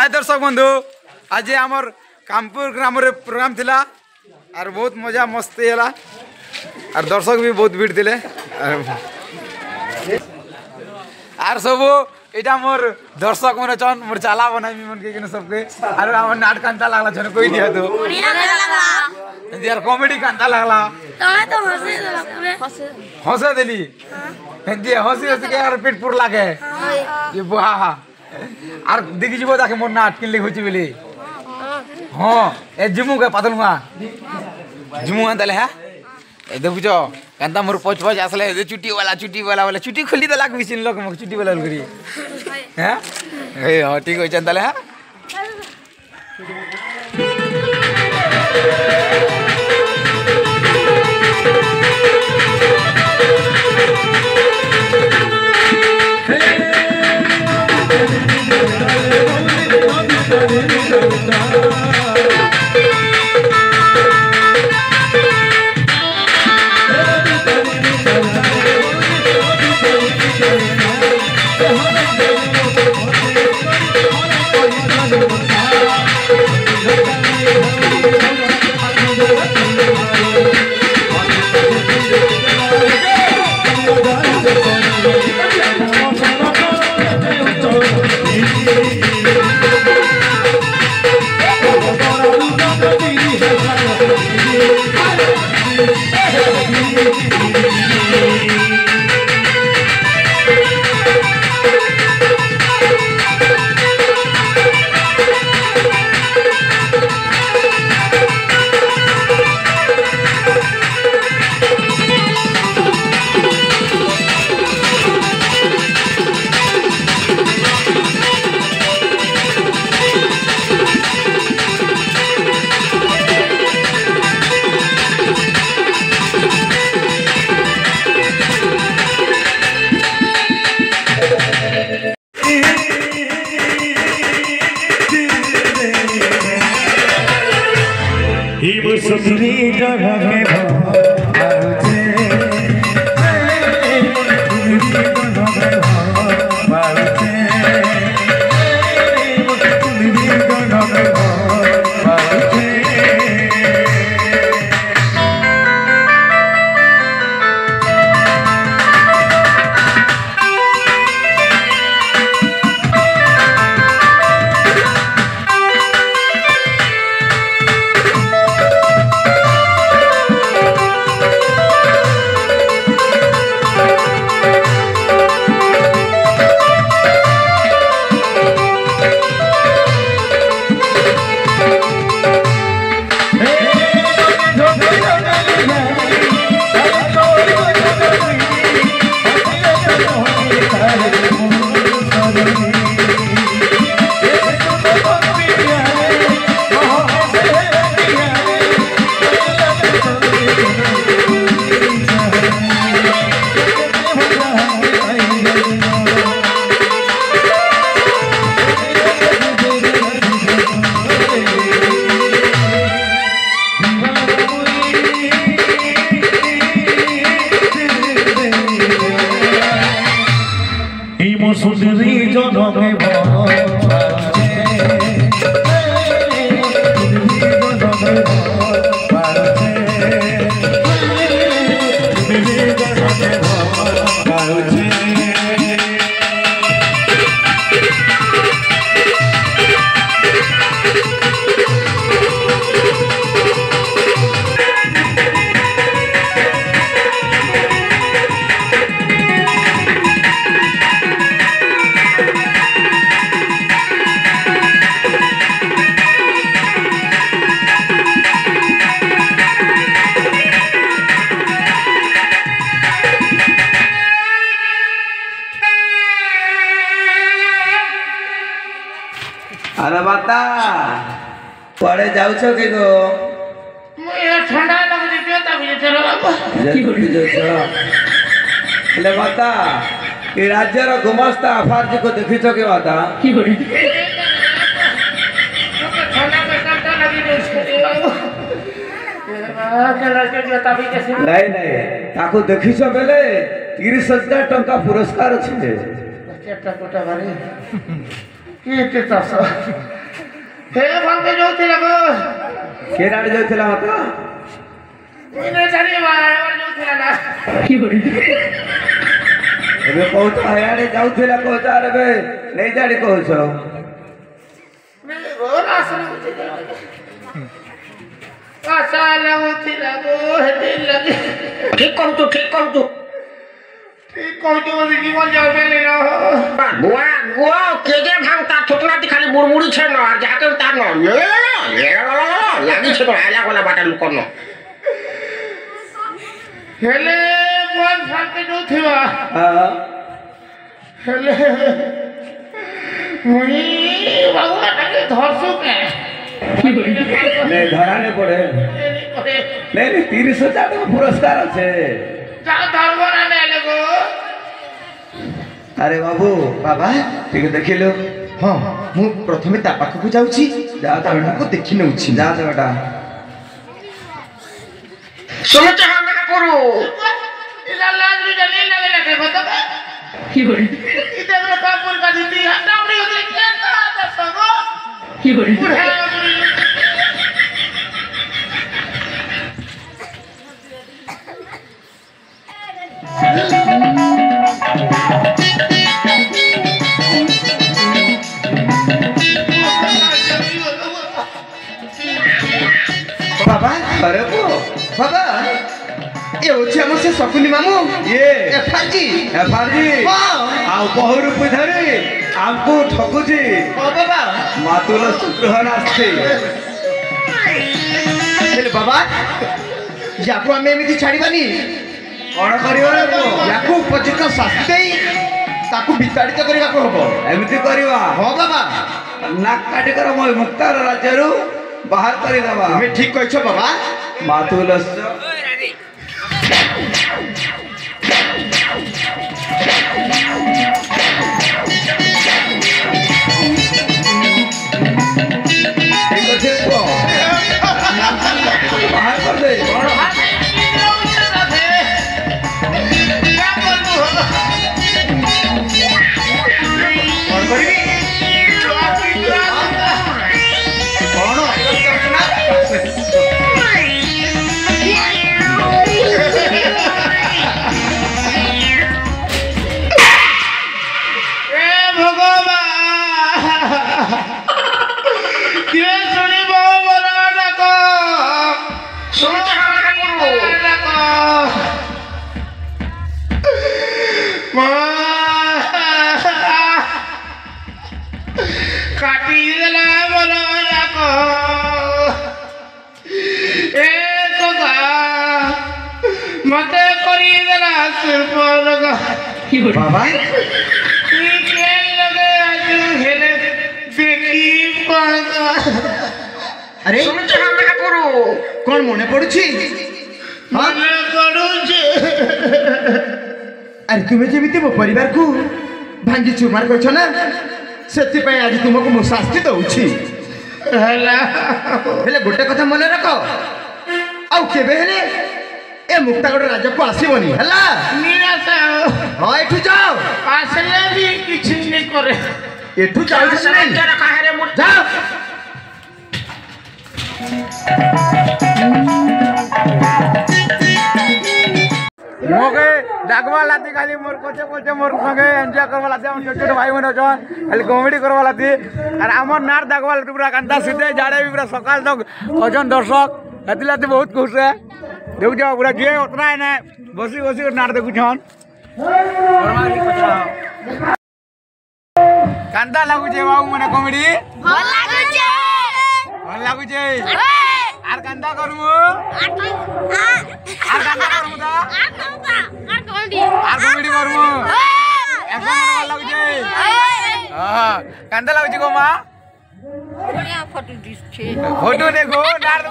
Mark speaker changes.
Speaker 1: हाय दर्शक बंधु आज आमर कामपुर ग्राम रे प्रोग्राम थिला और बहुत मजा मस्ती है और दर्शक भी बहुत भीड़ थे और सब यहाँ मोर दर्शक मन चन मोर चाला बनाई मन के सबके और आम नाट कांता लगला छन कोई दिया तो यार कॉमेडी कांता लगला हंसे देली हंसी हंसी के यार पेट पुर लागे ये बुहा আর দেখি যাব তাকে মোর নাট কিনলে হইছে বলে হ্যাঁ এ জিমু কে পাতলুয়া জিমু আনতালে হ্যাঁ এ দেখুছ কান্তা মোর পচ পচ আসলে যে চুটি वाला বলে চুটি খুলি তো লাগবি চিন লোক মোক চুটি वाला করি হ্যাঁ এই হ্যাঁ ঠিক হইছে আনতালে হ্যাঁ
Speaker 2: अरे बता पड़े जाऊ छो के गो
Speaker 3: मुझे ठंडा लग रही है तब ये चलो बाबा
Speaker 2: ले बता ये राज्य रो गुमास्ता अफार जी को देखी छो के बता
Speaker 3: की बड़ी ठंडा में कांटा लगी है
Speaker 2: नहीं नहीं ताको देखी छो बेले 30,000 टंका पुरस्कार छे
Speaker 3: चट्टा कोटा बारे ये ते हे भांगे जो थिला गो
Speaker 2: केराड़ जाउथिला मत
Speaker 3: इने जानी बार जो थिला ना
Speaker 2: एबे कहत आयाडे जाउथिला कहत आरे नहीं जाडी कहछ
Speaker 3: मैं रोल आसन आशा लगुथिला गो हेती लगे
Speaker 4: ठीक कहू तू ठीक कहू तू
Speaker 3: जीवन जाओ बेले ना
Speaker 4: गुआ गुआ केजे भांगता ठोकना ती खाली बुड़बुड़ी छे न और जाके तार न लागी छे तो आला कोला बाटा लुकन न
Speaker 3: हेले मन फाटे जो थिवा
Speaker 2: हां
Speaker 3: हेले मुई बाबा टाके धरसु के
Speaker 2: नहीं धराने पड़े नहीं 30,000 का पुरस्कार আছে
Speaker 3: जा धरबो ना नेले गो
Speaker 2: अरे बाबू
Speaker 5: बाबा
Speaker 2: ठीक देखिलो
Speaker 5: हाँ मु प्रथमे ता पाखକୁ ଯାଉଛି
Speaker 2: जा तो बेटा
Speaker 5: ତାକୁ ଦେଖି ନେଉଛି
Speaker 2: जा तो बेटा
Speaker 4: सुनते हम ना करू
Speaker 3: इला लाज भी जनी लगे लगे को तो इते में कापुर का दीदी डावड़ी होती क्या था दसगो बुढ़े
Speaker 5: बाबा
Speaker 2: अरे वो
Speaker 5: बाबा ये होची हमर से शकुनी मामू
Speaker 2: ये
Speaker 5: एफआरजी
Speaker 2: एफआरजी
Speaker 5: हाँ
Speaker 2: आउ बहु रुपये धरी हमको ठकुची
Speaker 5: हाँ बाबा
Speaker 2: मातुल सुग्रहण आस्ते
Speaker 5: हेले बाबा याकू आमे एमिति छाड़ीबानी
Speaker 2: कौन करियो रे को
Speaker 5: याकू उपयुक्त शास्ति देई ताकू विताड़ित କରିବାକୁ हबो
Speaker 2: एमिति करिवा
Speaker 5: हाँ बाबा
Speaker 2: नाक काटी कर मोय मुक्तार राज्यरू बाहर करी दबा
Speaker 5: मैं ठीक कहछो बाबा
Speaker 2: मातुल ठीक है को बाहर कर दे
Speaker 5: कौन करिबी कौन
Speaker 4: सुनते हम ना करू
Speaker 3: काटी देला बोला को ए तो गा मते करी देला सुपर गा
Speaker 5: बाबा
Speaker 3: के लगे आज हेले देखी पागा
Speaker 5: अरे
Speaker 4: सुनते हम ना करू
Speaker 5: कौन मने पड़ुछि
Speaker 3: मन करूचे
Speaker 5: अरे तुम्हें जेमिति मो परिवार को भांगी चुरमार करछ ना सेति पय आज तुमको मो शास्ति दउछि
Speaker 3: हला
Speaker 5: हेले गोटे कथा मने रख आउ केबे हेले ए मुक्तागढ़ राज्य को आसीबनी हला
Speaker 3: निराश
Speaker 5: हां एठु जाओ
Speaker 3: आसले भी किछ नहीं करे
Speaker 5: एठु जाओ
Speaker 4: समय के रखा है रे मुर्दा
Speaker 5: जाओ
Speaker 1: मोके डाकवा लाती खाली मोर कोचे कोचे मोर संगे एंजॉय करवा लाती हम छोटे छोटे भाई मन अछन खाली कॉमेडी करवा लाती और हमर नार डाकवा लाती पूरा कांता सीधे जाड़े भी पूरा सकाल तक अजन दर्शक हेती लाती बहुत खुश है देखु जाओ पूरा जे उतना है ना बसी बसी नार देखु छन कांता लागु जे बाबू मने कॉमेडी
Speaker 6: भल लागुचे
Speaker 1: भल लागु जे आर कांता करमु आर कांता करमु ता आर कॉमेडी करमु ऐसा मन लागु जे हां कांता लागु जे गो मा
Speaker 6: बढ़िया फोटो दिस छे
Speaker 1: फोटो देखो नार